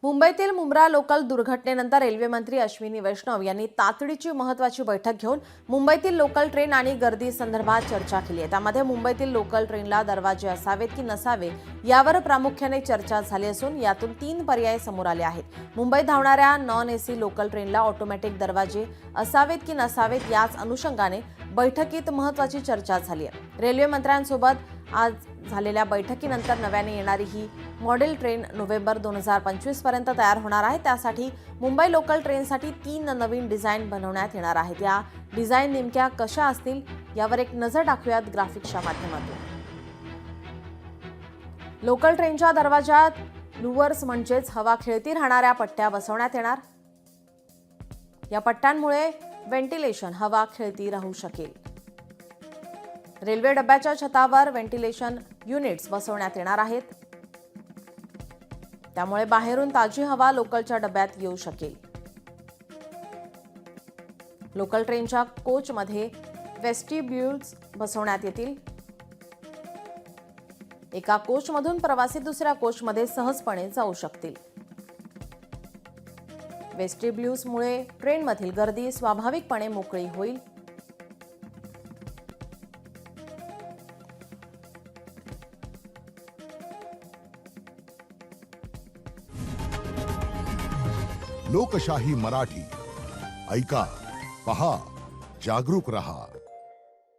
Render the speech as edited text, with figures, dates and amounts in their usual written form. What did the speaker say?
मुंबईतील मुंब्रा लोकल दुर्घटनेनंतर रेल्वे मंत्री अश्विनी वैष्णव यांनी तातडीची महत्त्वाची बैठक घेऊन मुंबईतील लोकल ट्रेन आणि गर्दी संदर्भात चर्चा केली आहे। त्यामध्ये मुंबईतील लोकल ट्रेनला दरवाजे असावेत की नसावे यावर प्रामुख्याने चर्चा झाली असून यातून 3 पर्याय समोर आले आहेत। मुंबईत धावणाऱ्या नॉन एसी लोकल ट्रेनला ऑटोमॅटिक दरवाजे असावेत की नसावेत याच अनुषंगाने बैठकीत महत्त्वाची चर्चा झाली आहे। रेल्वे मंत्र्यांसोबत आज झालेल्या बैठकीनंतर नव्याने येणारी ही मॉडेल ट्रेन नोव्हेंबर 2025 पर्यंत तयार होणार आहे। त्यासाठी मुंबई लोकल ट्रेनसाठी 3 नवीन डिझाईन बनवण्यात येणार आहेत। या डिझाईन नेमक्या कशा असतील यावर एक नजर टाकूयात ग्राफिक्सच्या माध्यमातून। लोकल ट्रेनच्या दरवाजात लुवर्स म्हणजेच हवा खेळती राहणाऱ्या पट्ट्या बसवण्यात येणार। या पट्ट्यांमुळे व्हेंटिलेशन हवा खेळती राहू शकेल। रेल्वे डब्याच्या छतावर व्हेंटिलेशन युनिट्स बसवण्यात येणार आहेत। त्यामुळे बाहेरून ताजी हवा लोकलच्या डब्यात येऊ शकेल। लोकल ट्रेनच्या कोचमध्ये वेस्टिब्युल्स बसवण्यात येतील। एका कोचमधून प्रवासी दुसऱ्या कोचमध्ये सहजपणे जाऊ शकतील। वेस्टिब्युल्समुळे ट्रेनमधील गर्दी स्वाभाविकपणे मोकळी होईल। लोकशाही मराठी ऐका, पहा, जागरूक रहा।